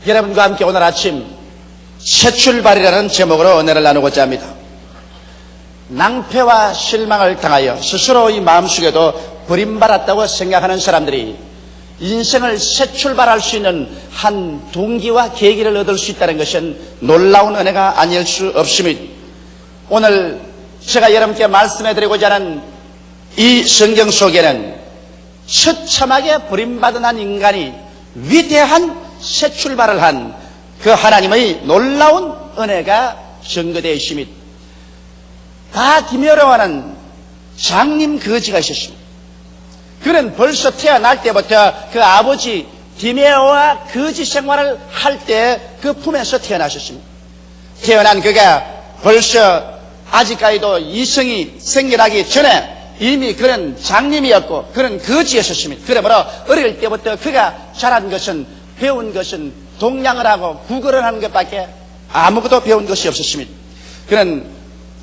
여러분과 함께 오늘 아침 새 출발이라는 제목으로 은혜를 나누고자 합니다. 낭패와 실망을 당하여 스스로 이 마음속에도 버림받았다고 생각하는 사람들이 인생을 새 출발할 수 있는 한 동기와 계기를 얻을 수 있다는 것은 놀라운 은혜가 아닐 수 없습니다. 오늘 제가 여러분께 말씀해드리고자 하는 이 성경 속에는 처참하게 버림받은 한 인간이 위대한 새 출발을 한 그 하나님의 놀라운 은혜가 증거되어 있습니다. 바디메오라는 장님 거지가 있었습니다. 그는 벌써 태어날 때부터 그 아버지 디메오와 거지 생활을 할 때 그 품에서 태어나셨습니다. 태어난 그가 벌써 아직까지도 이성이 생겨나기 전에 이미 그는 장님이었고 그는 거지였었습니다. 그러므로 어릴 때부터 그가 자란 것은 배운 것은 동양을 하고 국어를 하는 것밖에 아무것도 배운 것이 없었습니다. 그는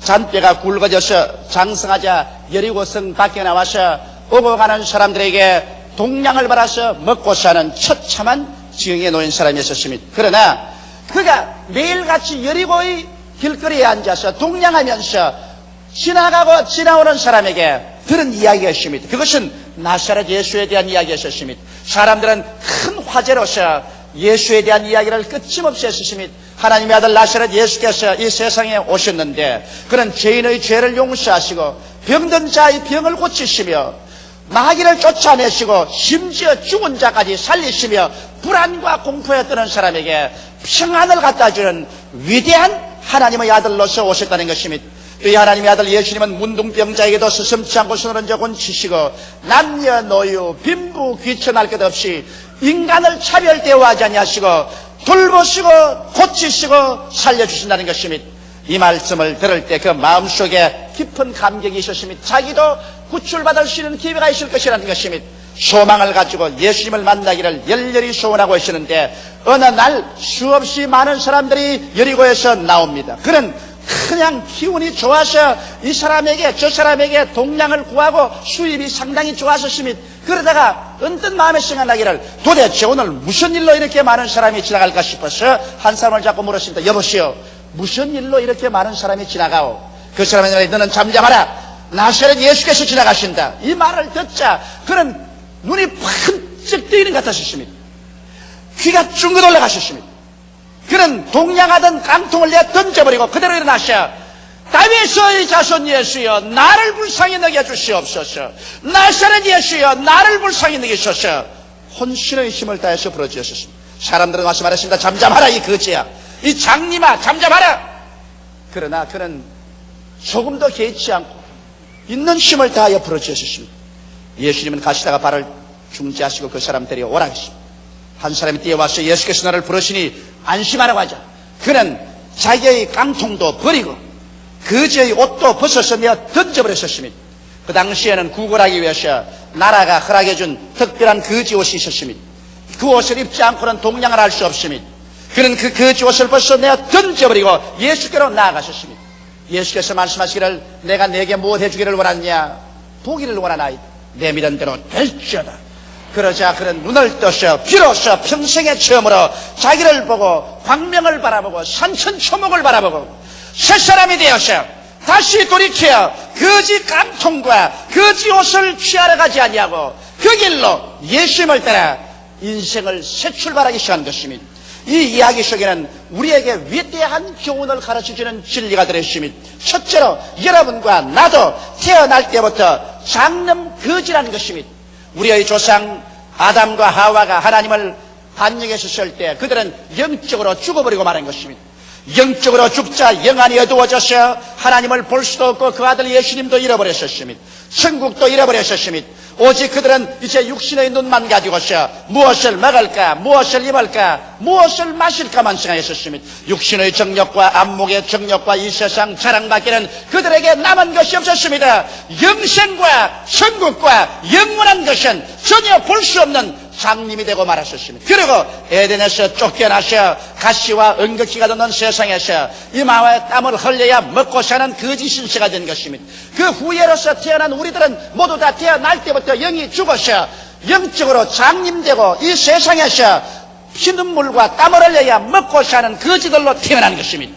잔뼈가 굵어져서 장성하자 여리고성 밖에 나와서 오고 가는 사람들에게 동양을 받아서 먹고 사는 처참한 지경에 놓인 사람이었습니다. 그러나 그가 매일같이 여리고의 길거리에 앉아서 동양하면서 지나가고 지나오는 사람에게 들은 이야기가 있습니다. 그것은 나사렛 예수에 대한 이야기였습니다. 사람들은 큰 화제로서 예수에 대한 이야기를 끊임없이 했습니다. 하나님의 아들 나사렛 예수께서 이 세상에 오셨는데 그는 죄인의 죄를 용서하시고 병든 자의 병을 고치시며 마귀를 쫓아내시고 심지어 죽은 자까지 살리시며 불안과 공포에 떠는 사람에게 평안을 갖다 주는 위대한 하나님의 아들로서 오셨다는 것입니다. 이 하나님의 아들 예수님은 문둥병자에게도 스스럼치 않고 손을 얹어 고치시고 남녀노유 빈부 귀천할 것 없이 인간을 차별 대우하지 아니하시고 돌보시고 고치시고 살려주신다는 것입니다. 이 말씀을 들을 때 그 마음속에 깊은 감격이 있었습니다. 자기도 구출받을 수 있는 기회가 있을 것이라는 것입니다. 소망을 가지고 예수님을 만나기를 열렬히 소원하고 있었는데 어느 날 수없이 많은 사람들이 여리고에서 나옵니다. 그는 그냥 기운이 좋아서 이 사람에게 저 사람에게 동량을 구하고 수입이 상당히 좋았었습니다. 그러다가 언뜻 마음에 생각나기를 도대체 오늘 무슨 일로 이렇게 많은 사람이 지나갈까 싶어서 한 사람을 잡고 물었습니다. 여보시오, 무슨 일로 이렇게 많은 사람이 지나가오? 그 사람에게 너는 잠잠하라. 나사렛 예수께서 지나가신다. 이 말을 듣자 그는 눈이 번쩍 뜨이는 것 같았습니다. 귀가 쫑긋 올라가셨습니다. 그는 동양하던 깡통을 내어 던져버리고 그대로 일어나셔. 다윗의 자손 예수여 나를 불쌍히 여겨주시옵소서. 나사렛 예수여 나를 불쌍히 여기소서. 혼신의 힘을 다해서 부르짖었습니다. 사람들은 와서 말했습니다. 잠잠하라 이 거지야, 이 장님아 잠잠하라. 그러나 그는 조금도 개의치 않고 있는 힘을 다하여 부르짖었습니다. 예수님은 가시다가 발을 중지하시고 그 사람 데려오라 하셨습니다. 한 사람이 뛰어와서 예수께서 나를 부르시니 안심하라고 하자. 그는 자기의 깡통도 버리고 거지의 옷도 벗어서 내어 던져버렸었습니다. 그 당시에는 구걸하기 위해서 나라가 허락해준 특별한 거지 옷이 있었습니다. 그 옷을 입지 않고는 동양을 할 수 없습니다. 그는 그 거지 옷을 벗어 내어 던져버리고 예수께로 나아가셨습니다. 예수께서 말씀하시기를 내가 내게 무엇 해주기를 원하느냐? 보기를 원하나이다. 내 믿은 대로 될지어다. 그러자 그는 눈을 떠서 비로소 평생의 처음으로 자기를 보고 광명을 바라보고 산천초목을 바라보고 새 사람이 되어서 다시 돌이켜 거지 깡통과 거지 옷을 취하러 가지 아니하고 그 길로 예수님을 따라 인생을 새 출발하기 시작한 것입니다. 이 이야기 속에는 우리에게 위대한 교훈을 가르쳐주는 진리가 들어있습니다. 첫째로 여러분과 나도 태어날 때부터 장남 거지라는 것입니다. 우리의 조상 아담과 하와가 하나님을 반역했을 때 그들은 영적으로 죽어버리고 말한 것입니다. 영적으로 죽자 영안이 어두워져서 하나님을 볼 수도 없고 그 아들 예수님도 잃어버렸었습니다. 천국도 잃어버렸었습니다. 오직 그들은 이제 육신의 눈만 가지고서 무엇을 먹을까, 무엇을 입을까, 무엇을 마실까만 생각했었습니다. 육신의 정욕과 안목의 정욕과 이 세상 자랑밖에는 그들에게 남은 것이 없었습니다. 영생과 천국과 영원한 것은 전혀 볼 수 없는 장님이 되고 말았었습니다. 그리고 에덴에서 쫓겨나서 가시와 은극지가 돋는 세상에서 이마와 땀을 흘려야 먹고 사는 거지 신세가 된 것입니다. 그 후예로서 태어난 우리들은 모두 다 태어날 때부터 영이 죽어서 영적으로 장님되고 이 세상에서 피눈물과 땀을 흘려야 먹고 사는 거지들로 태어나는 것입니다.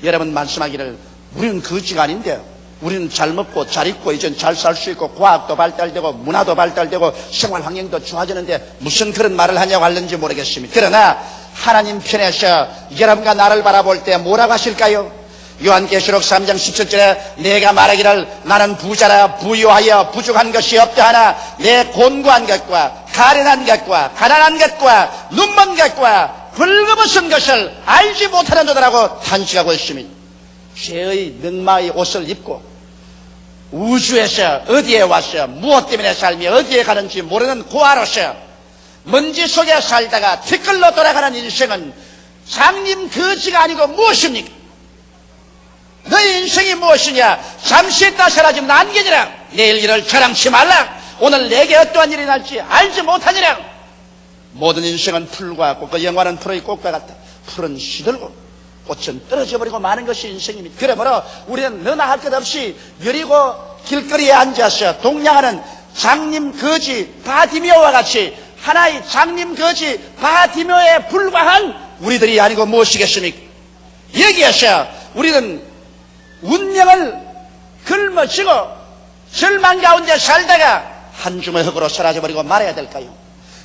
여러분 말씀하기를 우리는 거지가 아닌데 우리는 잘 먹고 잘 입고 이젠 잘 살 수 있고 과학도 발달되고 문화도 발달되고 생활 환경도 좋아지는데 무슨 그런 말을 하냐고 하는지 모르겠습니다. 그러나 하나님 편에서 여러분과 나를 바라볼 때 뭐라고 하실까요? 요한계시록 3장 17절에 내가 말하기를 나는 부자라 부유하여 부족한 것이 없다 하나 내 곤고한 것과 가련한 것과 가난한 것과 눈먼 것과 벌거벗은 것을 알지 못하는 자들하고 탄식하고 있습니다. 죄의 능마의 옷을 입고 우주에서 어디에 와서 무엇 때문에 삶이 어디에 가는지 모르는 고아로서 먼지 속에 살다가 티끌로 돌아가는 인생은 장님 거지가 아니고 무엇입니까? 너의 인생이 무엇이냐? 잠시 있다 사라지면 안개니라. 내일 일을 자랑치 말라. 오늘 내게 어떠한 일이 날지 알지 못하니라. 모든 인생은 풀과 같고 그 영화는 풀의 꽃과 같다. 풀은 시들고 꽃은 떨어져 버리고 마는 것이 인생입니다. 그러므로 우리는 너나 할 것 없이 여리고 길거리에 앉아서 동냥하는 장님 거지 바디메오와 같이 하나의 장님 거지 바디메오에 불과한 우리들이 아니고 무엇이겠습니까? 여기에서 우리는 운명을 걸머쥐고 절망 가운데 살다가 한 줌의 흙으로 사라져버리고 말아야 될까요?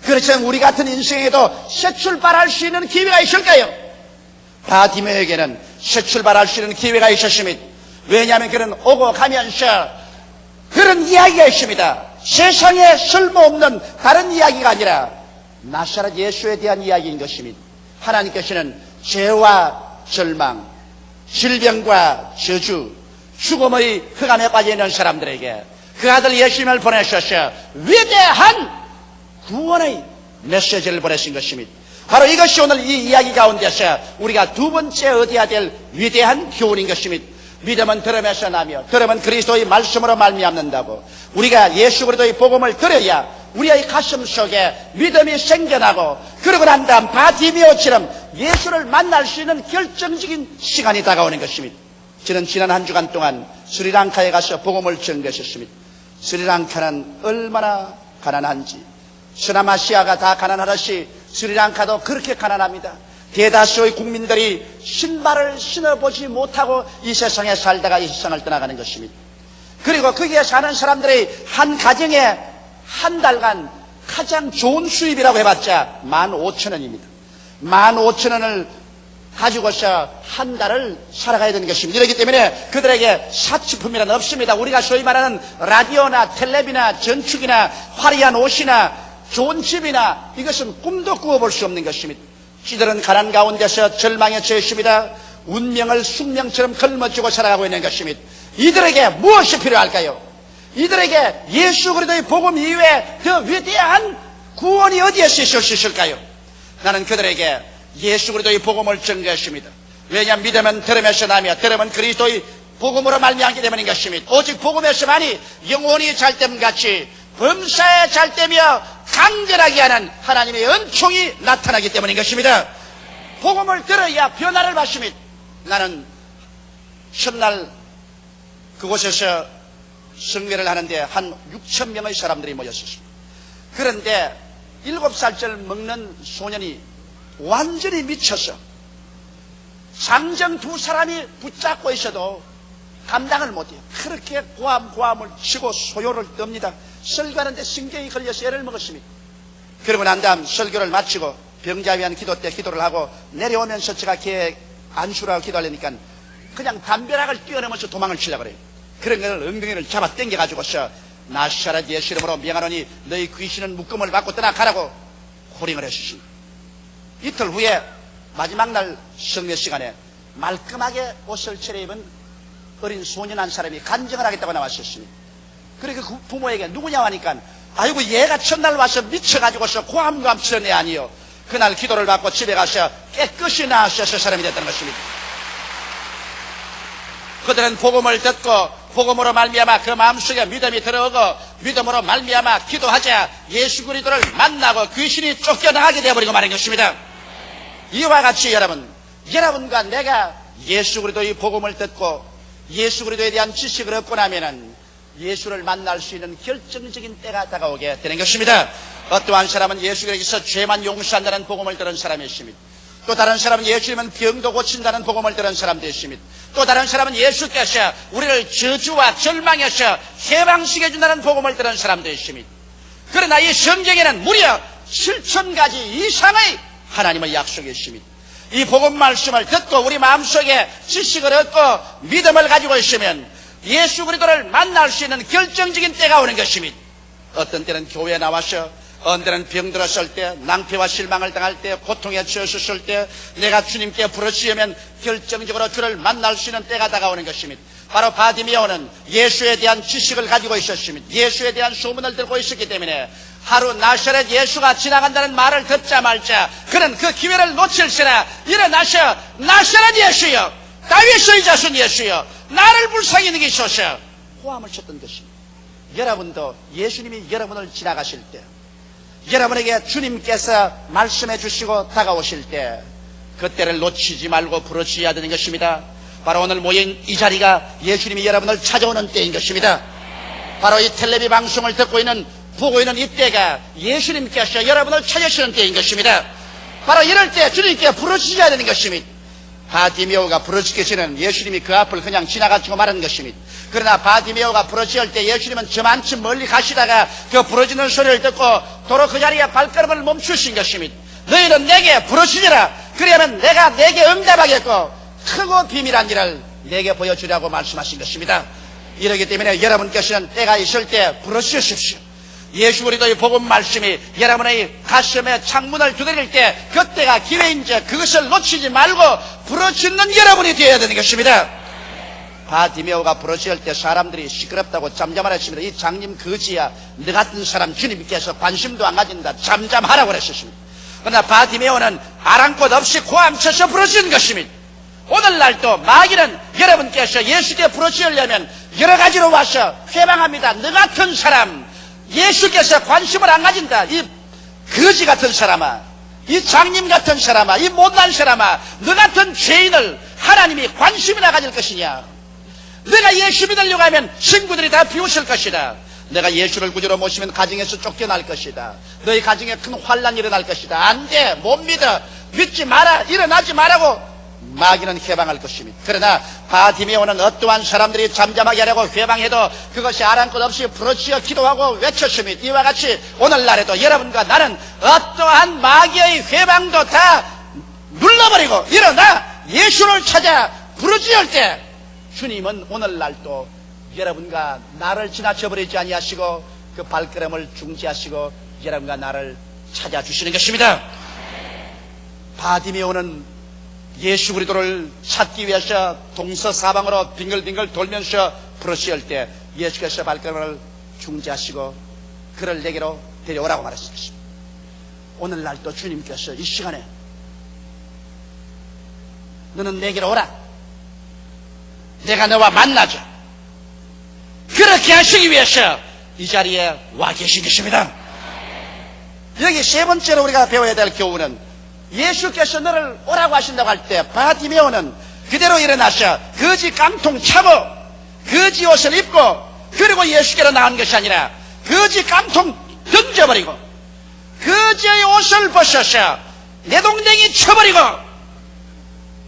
그렇지만 우리 같은 인생에도 새 출발할 수 있는 기회가 있을까요? 바디메오에게는 새 출발할 수 있는 기회가 있었습니다. 왜냐하면 그는 오고 가면서 그런 이야기가 있습니다. 세상에 쓸모없는 다른 이야기가 아니라 나사렛 예수에 대한 이야기인 것입니다. 하나님께서는 죄와 절망, 질병과 저주, 죽음의 흑암에 빠져있는 사람들에게 그 아들 예수님을 보내셔서 위대한 구원의 메시지를 보내신 것입니다. 바로 이것이 오늘 이 이야기 가운데서 우리가 두 번째 얻어야 될 위대한 교훈인 것입니다. 믿음은 들음에서 나며 들음은 그리스도의 말씀으로 말미암는다고. 우리가 예수 그리스도의 복음을 들어야 우리의 가슴 속에 믿음이 생겨나고 그러고 난 다음 바디메오처럼 예수를 만날 수 있는 결정적인 시간이 다가오는 것입니다. 저는 지난 한 주간 동안 스리랑카에 가서 복음을 전개했습니다. 스리랑카는 얼마나 가난한지, 서남아시아가 다 가난하듯이 스리랑카도 그렇게 가난합니다. 대다수의 국민들이 신발을 신어보지 못하고 이 세상에 살다가 이 세상을 떠나가는 것입니다. 그리고 거기에 사는 사람들의 한 가정에 한 달간 가장 좋은 수입이라고 해봤자 15,000원입니다. 15,000원을 가지고서 한 달을 살아가야 되는 것입니다. 이렇기 때문에 그들에게 사치품이란 없습니다. 우리가 소위 말하는 라디오나 텔레비나 전축이나 화려한 옷이나 좋은 집이나 이것은 꿈도 꾸어볼 수 없는 것입니다. 이들은 가난 가운데서 절망에 처했습니다. 운명을 숙명처럼 걸머쥐고 살아가고 있는 것입니다. 이들에게 무엇이 필요할까요? 이들에게 예수 그리스도의 복음 이외에 더 위대한 구원이 어디에서 있을 수 있을까요? 나는 그들에게 예수 그리스도의 복음을 전개했습니다. 왜냐하면 믿음은 들음에서 나며 들음은 그리스도의 복음으로 말미암기 때문인 것입니다. 오직 복음에서만이 영혼이 잘됨같이 범사에 잘되며 강건하게 하는 하나님의 은총이 나타나기 때문인 것입니다. 복음을 들어야 변화를 받습니다. 나는 첫날 그곳에서 성회를 하는데 한 6,000명의 사람들이 모였었습니다. 그런데 7살짜리 먹는 소년이 완전히 미쳐서 장정 두 사람이 붙잡고 있어도 감당을 못해요. 그렇게 고함을 치고 소요를 떱니다. 설교하는데 신경이 걸려서 애를 먹었습니다. 그러고 난 다음 설교를 마치고 병자 위한 기도 때 기도를 하고 내려오면서 제가 걔 안수라고 기도하려니까 그냥 담벼락을 뛰어넘어서 도망을 치려고 그래요. 그런 걸 엉덩이를 잡아 당겨가지고서 나사렛 예수 이름으로 명하노니 너희 귀신은 묶음을 받고 떠나가라고 호령을 했습니다. 이틀 후에 마지막 날 성례 시간에 말끔하게 옷을 차려입은 어린 소년 한 사람이 간증을 하겠다고 나왔었습니다. 그리고 그 부모에게 누구냐 하니까 아이고 얘가 첫날 와서 미쳐가지고서 고함 치는 애 아니요. 그날 기도를 받고 집에 가서 깨끗이 나으셔서 사람이 됐다는 것입니다. 그들은 복음을 듣고 복음으로 말미암아 그 마음속에 믿음이 들어오고 믿음으로 말미암아 기도하자 예수 그리스도를 만나고 귀신이 쫓겨나가게 되어버리고 마는 것입니다. 이와 같이 여러분과 내가 예수 그리스도의 복음을 듣고 예수 그리스도에 대한 지식을 얻고 나면은 예수를 만날 수 있는 결정적인 때가 다가오게 되는 것입니다. 어떠한 사람은 예수 그리스도께서 죄만 용서한다는 복음을 들은 사람이십니다. 또 다른 사람은 예수님은 병도 고친다는 복음을 들은 사람도 있습니다. 또 다른 사람은 예수께서 우리를 저주와 절망에서 해방시켜준다는 복음을 들은 사람도 있습니다. 그러나 이 성경에는 무려 7,000가지 이상의 하나님의 약속이 있습니다. 이 복음 말씀을 듣고 우리 마음속에 지식을 얻고 믿음을 가지고 있으면 예수 그리스도를 만날 수 있는 결정적인 때가 오는 것입니다. 어떤 때는 교회에 나와서, 어떤 때는 병들었을 때, 낭패와 실망을 당할 때, 고통에 처했을 때 내가 주님께 부르짖으면 결정적으로 주를 만날 수 있는 때가 다가오는 것입니다. 바로 바디메오는 예수에 대한 지식을 가지고 있었습니다. 예수에 대한 소문을 들고 있었기 때문에 하루 나사렛 예수가 지나간다는 말을 듣자 말자 그는 그 기회를 놓칠세라 일어나셔 나사렛 예수여, 다윗의 자손 예수여, 나를 불쌍히 여기소서 호함을 쳤던 것입니다. 여러분도 예수님이 여러분을 지나가실 때, 여러분에게 주님께서 말씀해 주시고 다가오실 때 그때를 놓치지 말고 부르짖어야 되는 것입니다. 바로 오늘 모인 이 자리가 예수님이 여러분을 찾아오는 때인 것입니다. 바로 이 텔레비 방송을 듣고 있는, 보고 있는 이때가 예수님께서 여러분을 찾으시는 때인 것입니다. 바로 이럴 때 주님께 부르짖어야 되는 것입니다. 바디메오가 부르짖기 전에는 예수님이 그 앞을 그냥 지나가지고 말하는 것입니다. 그러나 바디메오가 부르짖을 때 예수님은 저만큼 멀리 가시다가 그 부르짖는 소리를 듣고 도로 그 자리에 발걸음을 멈추신 것입니다. 너희는 내게 부르짖으라. 그러면 내가 내게 응답하겠고 크고 비밀한 일을 내게 보여주라고 말씀하신 것입니다. 이러기 때문에 여러분께서는 때가 있을 때 부르짖으십시오. 예수 그리스도의 복음 말씀이 여러분의 가슴에 창문을 두드릴 때 그때가 기회인지 그것을 놓치지 말고 부르짖는 여러분이 되어야 되는 것입니다. 바디메오가 부르짖을 때 사람들이 시끄럽다고 잠잠하라 했습니다. 이 장님 거지야, 너 같은 사람 주님께서 관심도 안 가진다, 잠잠하라고 그랬습니다. 그러나 바디메오는 아랑곳 없이 고함쳐서 부르짖은 것입니다. 오늘날도 마귀는 여러분께서 예수께 부르짖으려면 여러 가지로 와서 회방합니다. 너 같은 사람, 예수께서 관심을 안 가진다, 이 거지 같은 사람아, 이 장님 같은 사람아, 이 못난 사람아, 너 같은 죄인을 하나님이 관심이나 가질 것이냐? 내가 예수 믿으려고 하면 친구들이 다 비웃을 것이다. 내가 예수를 구주로 모시면 가정에서 쫓겨날 것이다. 너희 가정에 큰 환란이 일어날 것이다. 안 돼, 못 믿어, 믿지 마라, 일어나지 마라고 마귀는 회방할 것입니다. 그러나 바디메오는 어떠한 사람들이 잠잠하게 하려고 회방해도 그것이 아랑곳 없이 부르짖어 기도하고 외쳤습니다. 이와 같이 오늘날에도 여러분과 나는 어떠한 마귀의 회방도 다 눌러버리고 일어나 예수를 찾아 부르짖을 때 주님은 오늘날도 여러분과 나를 지나쳐버리지 아니하시고 그 발걸음을 중지하시고 여러분과 나를 찾아주시는 것입니다. 바디메오는 예수 그리스도를 찾기 위해서 동서사방으로 빙글빙글 돌면서 부르짖을 때 예수께서 발걸음을 중지하시고 그를 내게로 데려오라고 말했습니다. 오늘날도 주님께서 이 시간에 너는 내게로 오라, 내가 너와 만나자, 그렇게 하시기 위해서 이 자리에 와 계신 것입니다. 여기 세 번째로 우리가 배워야 될 교훈은 예수께서 너를 오라고 하신다고 할 때 바디메오는 그대로 일어나서 거지 깡통 차고 거지 옷을 입고 그리고 예수께로 나온 것이 아니라 거지 깡통 던져버리고 거지의 옷을 벗어서 내동댕이 쳐버리고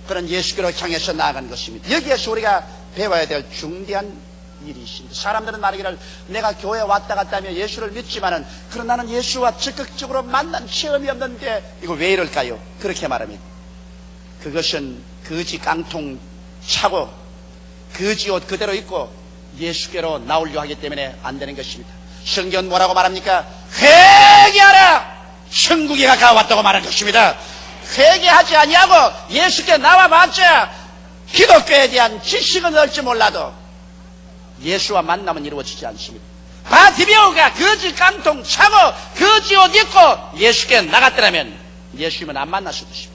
그런 예수께로 향해서 나아간 것입니다. 여기에서 우리가 배워야 될 중대한 일이 있습니다. 사람들은 말하기를 내가 교회에 왔다 갔다 하며 예수를 믿지만은 그러나 나는 예수와 적극적으로 만난 체험이 없는데 이거 왜 이럴까요? 그렇게 말합니다. 그것은 거지 깡통 차고 거지 옷 그대로 입고 예수께로 나오려고 하기 때문에 안 되는 것입니다. 성경은 뭐라고 말합니까? 회개하라, 천국이 가까웠다고 말한 것입니다. 회개하지 아니하고 예수께 나와봤자 기독교에 대한 지식은 얻지 몰라도 예수와 만남은 이루어지지 않습니다. 바디메오가 거지 깡통 차고 거지 옷 입고 예수께 나갔더라면 예수님은 안 만났을 것입니다.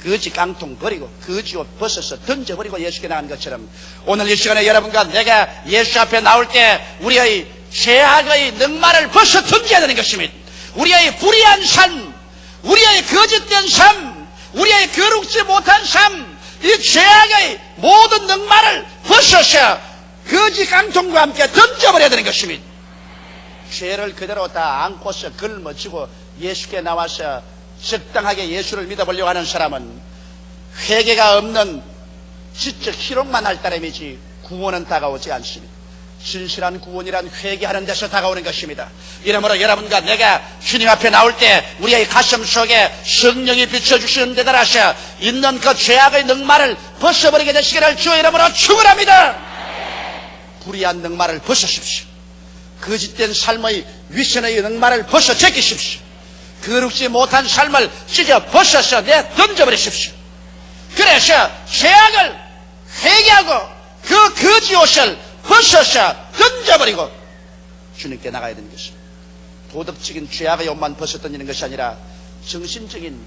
거지 깡통 버리고 거지 옷 벗어서 던져버리고 예수께 나간 것처럼 오늘 이 시간에 여러분과 내가 예수 앞에 나올 때 우리의 죄악의 넉마를 벗어 던져야 되는 것입니다. 우리의 불의한 삶, 우리의 거짓된 삶, 우리의 거룩지 못한 삶, 이 죄악의 모든 넉마를 벗어서 거지 깡통과 함께 던져버려야 되는 것입니다. 죄를 그대로 다 안고서 걸머지고 예수께 나와서 적당하게 예수를 믿어보려고 하는 사람은 회개가 없는 지적 희롱만 할 따름이지 구원은 다가오지 않습니다. 진실한 구원이란 회개하는 데서 다가오는 것입니다. 이러므로 여러분과 내가 주님 앞에 나올 때 우리의 가슴 속에 성령이 비춰주시는 데 따라서 있는 그 죄악의 늑마를 벗어버리게 되시기를 주의 이름으로 축원합니다. 불의한 늑마를 벗으십시오. 거짓된 삶의 위선의 늑마를 벗어 제끼십시오. 거룩지 못한 삶을 찢어 벗어서 던져버리십시오. 그래서 죄악을 회개하고 그 거짓 옷을 벗어서 던져버리고 주님께 나가야 되는 것입니다. 도덕적인 죄악의 옷만 벗어 던지는 것이 아니라 정신적인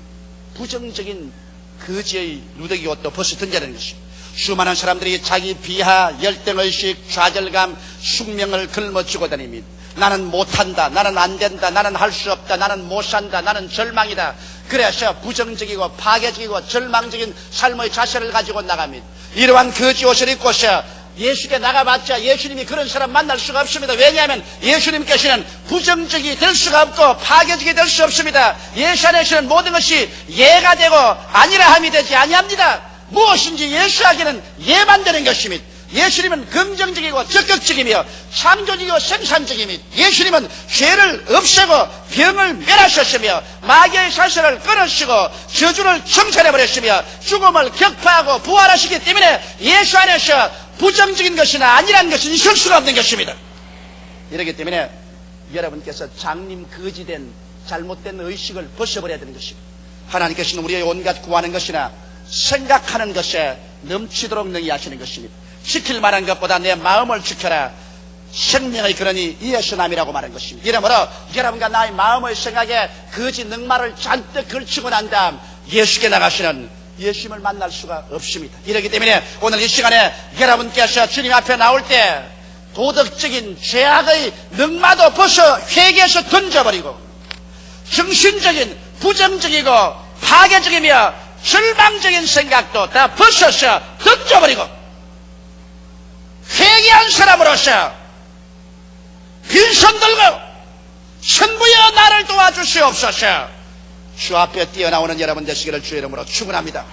부정적인 거지의 누더기 옷도 벗어 던져야 되는 것입니다. 수많은 사람들이 자기 비하, 열등의식, 좌절감, 숙명을 걸머쥐고 다닙니다. 나는 못한다, 나는 안된다, 나는 할 수 없다, 나는 못산다, 나는 절망이다. 그래서 부정적이고 파괴적이고 절망적인 삶의 자세를 가지고 나갑니다. 이러한 거지 옷을 입고서 예수께 나가봤자 예수님이 그런 사람 만날 수가 없습니다. 왜냐하면 예수님께서는 부정적이 될 수가 없고 파괴적이 될 수 없습니다. 예수 안에서는 모든 것이 예가 되고 아니라함이 되지 아니합니다. 무엇인지 예수에게는 예만 되는 것입니다. 예수님은 긍정적이고 적극적이며 창조적이고 생산적이며 예수님은 죄를 없애고 병을 멸하셨으며 마귀의 사슬을 끊으시고 저주를 청산해버렸으며 죽음을 격파하고 부활하시기 때문에 예수 안에서 부정적인 것이나 아니라는 것은 있을 수가 없는 것입니다. 이렇기 때문에 여러분께서 장님 거지된 잘못된 의식을 벗어버려야 되는 것입니다. 하나님께서는 우리의 온갖 구하는 것이나 생각하는 것에 넘치도록 능히 하시는 것입니다. 지킬 만한 것보다 내 마음을 지켜라. 생명의 근원이 이에서 남이라고 말한 것입니다. 이러므로 여러분과 나의 마음의 생각에 거짓 늑마를 잔뜩 걸치고 난 다음 예수께 나가시는 예수님을 만날 수가 없습니다. 이렇기 때문에 오늘 이 시간에 여러분께서 주님 앞에 나올 때 도덕적인 죄악의 늑마도 벗어 회개해서 던져버리고 정신적인 부정적이고 파괴적이며 절망적인 생각도 다 벗어서 던져버리고 회개한 사람으로서 빈손 들고 천부여 나를 도와주시옵소서. 주 앞에 뛰어나오는 여러분 되시기를 주의 이름으로 축원합니다.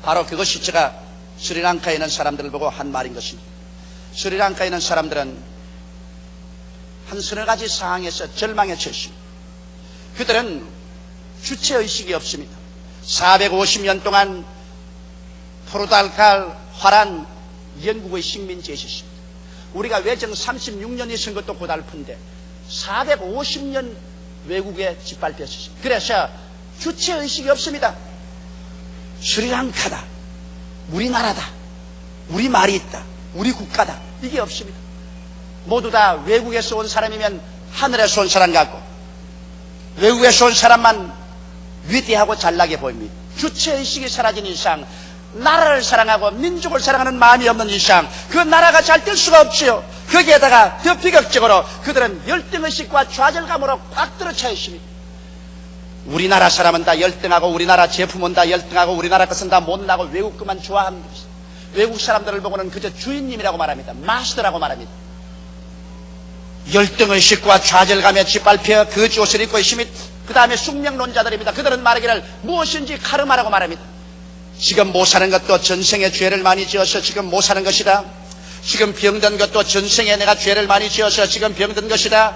바로 그것이 제가 스리랑카에 있는 사람들을 보고 한 말인 것입니다. 스리랑카에 있는 사람들은 한 서너 가지 상황에서 절망에 처했습니다. 그들은 주체의식이 없습니다. 450년 동안 포르투갈 화란 영국의 식민지에 있었습니다. 우리가 외정 36년이 있은 것도 고달픈데 450년 외국에 짓밟혔습니다. 그래서 주체의식이 없습니다. 스리랑카다, 우리나라다, 우리 말이 있다, 우리 국가다, 이게 없습니다. 모두 다 외국에서 온 사람이면 하늘에서 온 사람 같고 외국에서 온 사람만 위대하고 잘나게 보입니다. 주체의식이 사라진 이상, 나라를 사랑하고 민족을 사랑하는 마음이 없는 이상 그 나라가 잘 될 수가 없지요. 거기에다가 더 비극적으로 그들은 열등의식과 좌절감으로 꽉 들어차 있습니다. 우리나라 사람은 다 열등하고 우리나라 제품은 다 열등하고 우리나라 것은 다 못나고 외국 것만 좋아합니다. 외국 사람들을 보고는 그저 주인님이라고 말합니다. 마스터라고 말합니다. 열등의식과 좌절감에 짓밟혀 거지 옷을 입고 있습니다. 그 다음에 숙명론자들입니다. 그들은 말하기를 무엇인지 카르마라고 말합니다. 지금 못 사는 것도 전생에 죄를 많이 지어서 지금 못 사는 것이다. 지금 병든 것도 전생에 내가 죄를 많이 지어서 지금 병든 것이다.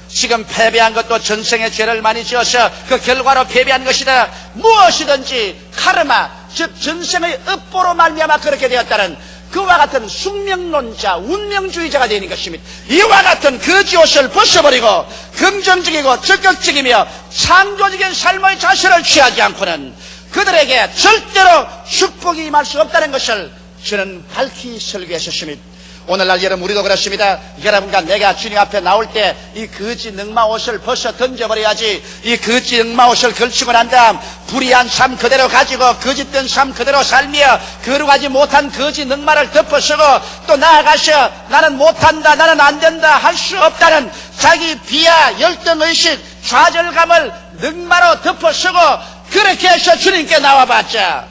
지금 패배한 것도 전생에 죄를 많이 지어서 그 결과로 패배한 것이다. 무엇이든지 카르마, 즉 전생의 업보로 말미암아 그렇게 되었다는 그와 같은 숙명론자, 운명주의자가 되는 것입니다. 이와 같은 거지 옷을 벗어버리고 긍정적이고 적극적이며 창조적인 삶의 자세를 취하지 않고는 그들에게 절대로 축복이 임할 수 없다는 것을 저는 밝히 설교했었습니다. 오늘날 여러분 우리도 그렇습니다. 여러분과 내가 주님 앞에 나올 때 이 거지 늑마 옷을 벗어 던져버려야지. 이 거지 늑마 옷을 걸치고 난 다음 불의한 삶 그대로 가지고 거짓된 삶 그대로 살며 거룩하지 못한 거지 늑마를 덮어쓰고 또 나아가서 나는 못한다, 나는 안된다, 할 수 없다는 자기 비하, 열등의식, 좌절감을 늑마로 덮어쓰고 그렇게 해서 주님께 나와봤자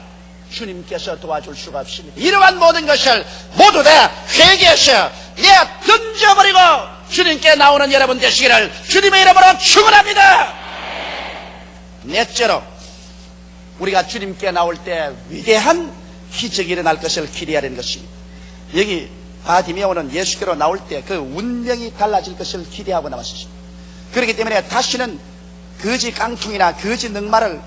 주님께서 도와줄 수가 없습니다. 이러한 모든 것을 모두 다 회개해서 내가 던져버리고 주님께 나오는 여러분 되시기를 주님의 이름으로 축원합니다. 넷째로, 우리가 주님께 나올 때 위대한 기적이 일어날 것을 기대하는 것입니다. 여기 바디메오는 예수께로 나올 때 그 운명이 달라질 것을 기대하고 나왔습니다. 그렇기 때문에 다시는 거지 깡통이나 거지 늑말을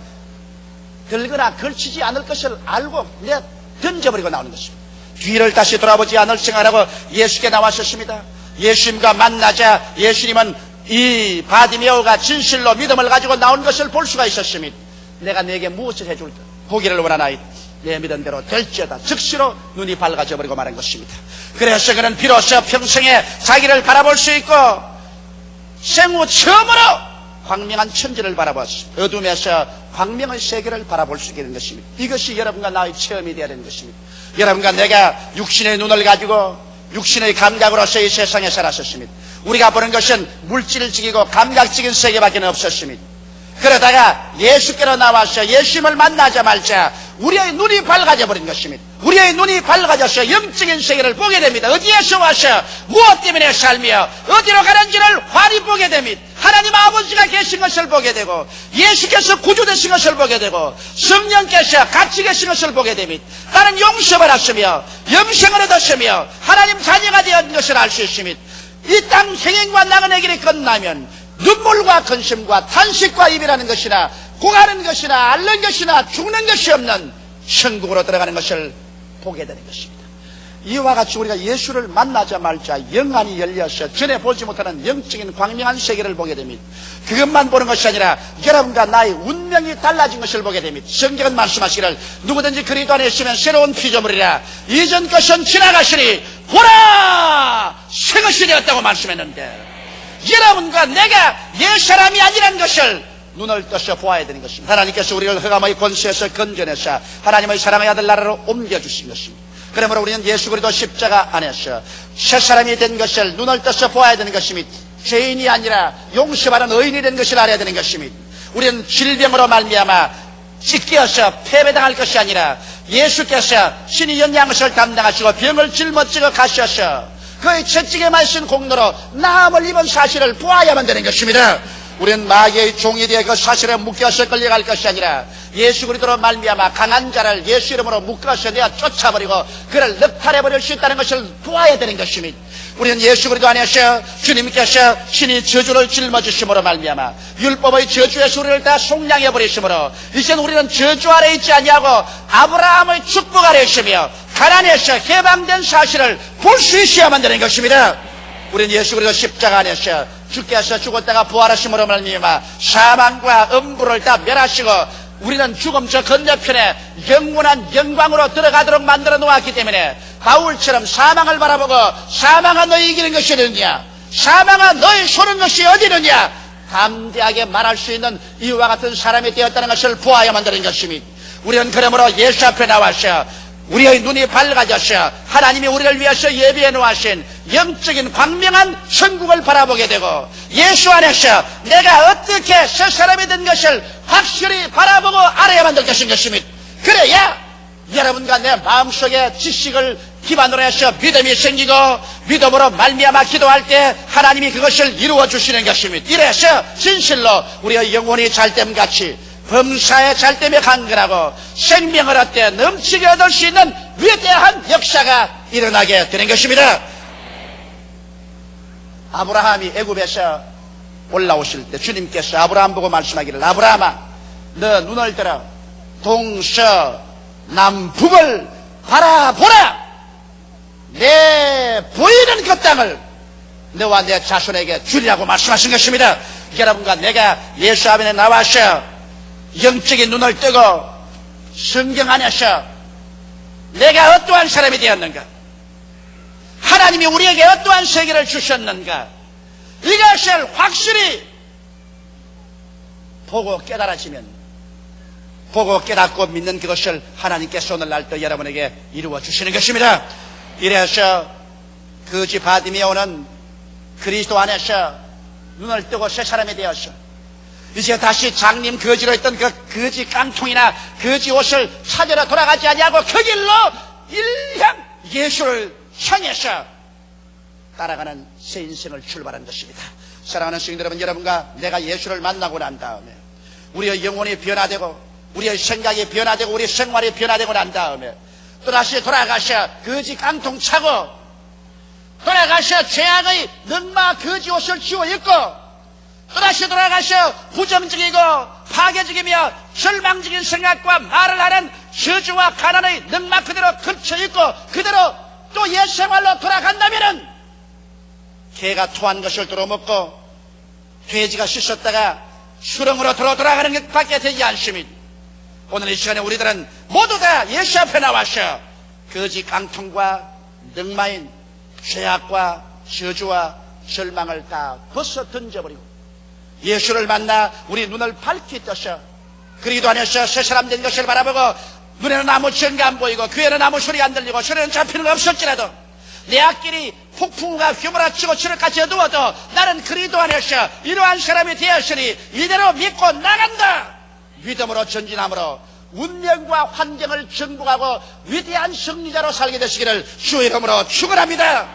들거나 걸치지 않을 것을 알고 그냥 던져버리고 나오는 것입니다. 뒤를 다시 돌아보지 않을 생각하고 예수께 나왔었습니다. 예수님과 만나자 예수님은 이 바디메오가 진실로 믿음을 가지고 나온 것을 볼 수가 있었습니다. 내가 네게 무엇을 해줄까? 보기를 원하나이다. 내 믿은 대로 될지어다. 즉시로 눈이 밝아져 버리고 말한 것입니다. 그래서 그는 비로소 평생에 자기를 바라볼 수 있고 생후 처음으로 광명한 천지를 바라보았습니다. 어둠에서 광명의 세계를 바라볼 수 있게 된 것입니다. 이것이 여러분과 나의 체험이 되어야 되는 것입니다. 여러분과 내가 육신의 눈을 가지고 육신의 감각으로서 이 세상에 살았었습니다. 우리가 보는 것은 물질적이고 감각적인 세계밖에 없었습니다. 그러다가 예수께로 나와서 예수님을 만나자마자 우리의 눈이 밝아져 버린 것입니다. 우리의 눈이 밝아져서 영적인 세계를 보게 됩니다. 어디에서 와서 무엇 때문에 살며 어디로 가는지를 환히 보게 됩니다. 하나님 아버지가 계신 것을 보게 되고 예수께서 구주되신 것을 보게 되고 성령께서 같이 계신 것을 보게 됩니다. 나는 용서받았으며 영생을 얻었으며 하나님 자녀가 되었는 것을 알 수 있습니다. 이 땅 생행과 나그네 길이 끝나면 눈물과 근심과 탄식과 이별하는 것이나 고가는 것이나 앓는 것이나 죽는 것이 없는 천국으로 들어가는 것을 보게 되는 것입니다. 이와 같이 우리가 예수를 만나자마자 영안이 열려서 전에 보지 못하는 영적인 광명한 세계를 보게 됩니다. 그것만 보는 것이 아니라 여러분과 나의 운명이 달라진 것을 보게 됩니다. 성경은 말씀하시기를 누구든지 그리스도 안에 있으면 새로운 피조물이라 이전 것은 지나가시니 보라 새 것이 되었다고 말씀했는데 여러분과 내가 옛사람이 아니라는 것을 눈을 떠서 보아야 되는 것입니다. 하나님께서 우리를 흑암의 권세에서 건져내사 하나님의 사랑의 아들 나라로 옮겨주신 것입니다. 그러므로 우리는 예수 그리스도 십자가 안에서 새사람이 된 것을 눈을 떠서 보아야 되는 것입니다. 죄인이 아니라 용서받은 의인이 된 것을 알아야 되는 것입니다. 우리는 질병으로 말미암아 찢겨서 패배당할 것이 아니라 예수께서 신이 연약한 것을 담당하시고 병을 짊어지고 가셔서 그의 채찍에만 쓴 공로로 나음을 입은 사실을 보아야만 되는 것입니다. 우리는 마귀의 종이 되어 그 사실에 묶여서 끌려갈 것이 아니라 예수 그리스도로 말미암아 강한 자를 예수 이름으로 묶어서 내가 쫓아버리고 그를 넉탈해버릴 수 있다는 것을 보아야 되는 것입니다. 우리는 예수 그리스도 안에서 주님께서 신이 저주를 짊어지심으로 말미암아 율법의 저주에서 우리를 다 속량해버리심으로 이제 우리는 저주 아래 있지 아니하고 아브라함의 축복 아래 있으며 가난에서 해방된 사실을 볼 수 있어야만 되는 것입니다. 우리는 예수 그리스도 십자가 안에서 주께서 죽었다가 부활하심으로 말미암아 사망과 음부를 다 멸하시고 우리는 죽음 저 건너편에 영원한 영광으로 들어가도록 만들어 놓았기 때문에 바울처럼 사망을 바라보고 사망아 너희 이기는 것이 어디느냐 사망아 너희 소는 것이 어디느냐 담대하게 말할 수 있는 이와 같은 사람이 되었다는 것을 보아야만 되는 것입니다. 우리는 그러므로 예수 앞에 나와서 우리의 눈이 밝아져서 하나님이 우리를 위해서 예비해 놓으신 영적인 광명한 천국을 바라보게 되고 예수 안에서 내가 어떻게 새 사람이 된 것을 확실히 바라보고 알아야만 될 것입니다. 그래야 여러분과 내 마음속에 지식을 기반으로 해서 믿음이 생기고 믿음으로 말미암아 기도할 때 하나님이 그것을 이루어 주시는 것입니다. 이래서 진실로 우리의 영혼이 잘됨같이 범사에 잘됨에 강건하고 생명을 얻되 넘치게 얻을 수 있는 위대한 역사가 일어나게 되는 것입니다. 아브라함이 애굽에서 올라오실 때 주님께서 아브라함 보고 말씀하기를 아브라함아 너 눈을 들어 동서남북을 바라보라 내 보이는 그 땅을 너와 내 자손에게 주리라고 말씀하신 것입니다. 여러분과 내가 예수 앞에 나와서 영적인 눈을 뜨고 성경 안에서 내가 어떠한 사람이 되었는가 하나님이 우리에게 어떠한 세계를 주셨는가 이것을 확실히 보고 깨달아지면 보고 깨닫고 믿는 그것을 하나님께서 오늘날 또 여러분에게 이루어 주시는 것입니다. 이래서 거지 바디메오는 그리스도 안에서 눈을 뜨고 새 사람이 되었어. 이제 다시 장님 거지로 있던 그 거지 깡통이나 거지 옷을 찾으러 돌아가지 아니하고 그 길로 일향 예수를 향해서 따라가는 새 인생을 출발한 것입니다. 사랑하는 성도 여러분, 여러분과 내가 예수를 만나고 난 다음에 우리의 영혼이 변화되고 우리의 생각이 변화되고 우리의 생활이 변화되고 난 다음에 또다시 돌아가셔 거지 깡통 차고 돌아가셔 죄악의 능마 거지 옷을 지워 입고 또다시 돌아가셔 부정적이고 파괴적이며 절망적인 생각과 말을 하는 저주와 가난의 능마 그대로 걸쳐 입고 그대로 또 옛 생활로 돌아간다면은 개가 토한 것을 들어먹고 돼지가 씻었다가 수렁으로 돌아가는 것밖에 되지 않습니다. 오늘 이 시간에 우리들은 모두 다 예수 앞에 나와서 거지 깡통과 능마인 죄악과 저주와 절망을 다 벗어 던져버리고 예수를 만나 우리 눈을 밝히 떠서 그리스도 안에서 새 사람 된 것을 바라보고 눈에는 아무 증거 안 보이고 귀에는 아무 소리 안 들리고 소리는 잡히는 거 없었지라도 내 앞길이 폭풍과 휘몰아치고 저를까지 어두워도 나는 그리스도 안에서 이러한 사람이 되었으니 이대로 믿고 나간다. 믿음으로 전진함으로 운명과 환경을 정복하고 위대한 승리자로 살게 되시기를 주의 이름으로 축원합니다.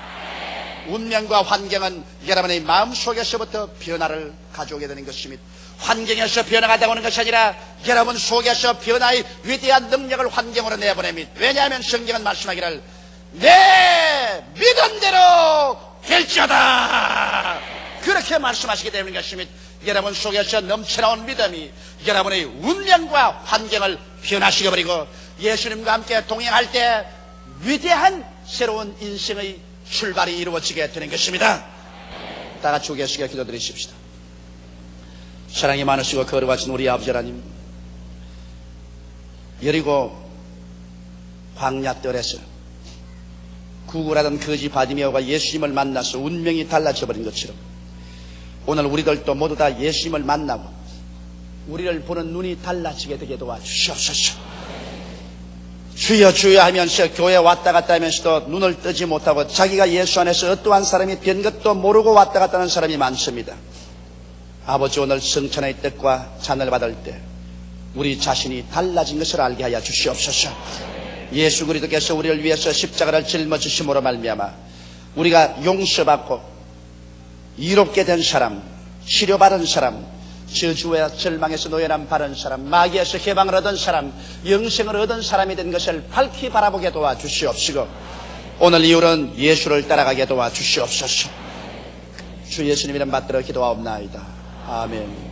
운명과 환경은 여러분의 마음속에서부터 변화를 가져오게 되는 것입니다. 환경에서 변화가 되어오는 것이 아니라 여러분 속에서 변화의 위대한 능력을 환경으로 내보냅니다. 왜냐하면 성경은 말씀하기를 내 믿음대로 될지어다 그렇게 말씀하시기 때문인 것입니다. 여러분 속에서 넘쳐나온 믿음이 여러분의 운명과 환경을 변화시켜버리고 예수님과 함께 동행할 때 위대한 새로운 인생의 출발이 이루어지게 되는 것입니다. 다 같이 계시게 기도드리십시다. 사랑이 많으시고 거룩하신 우리 아버지 하나님, 여리고 광야뜰에서 구굴하던 거지 바디메오가 예수님을 만나서 운명이 달라져버린 것처럼 오늘 우리들도 모두 다 예수님을 만나고 우리를 보는 눈이 달라지게 되게 도와주시옵소서. 주여 주여 하면서 교회 왔다 갔다 하면서도 눈을 뜨지 못하고 자기가 예수 안에서 어떠한 사람이 된 것도 모르고 왔다 갔다 하는 사람이 많습니다. 아버지, 오늘 성찬의 뜻과 잔을 받을 때 우리 자신이 달라진 것을 알게 하여 주시옵소서. 예수 그리스도께서 우리를 위해서 십자가를 짊어지심으로 말미암아 우리가 용서받고 이롭게 된 사람, 치료받은 사람, 저주와 절망에서 노연한 바른 사람, 마귀에서 해방을 얻은 사람, 영생을 얻은 사람이 된 것을 밝히 바라보게 도와주시옵시고 오늘 이후로는 예수를 따라가게 도와주시옵소서. 주 예수님 이름 받들어 기도하옵나이다. 아멘.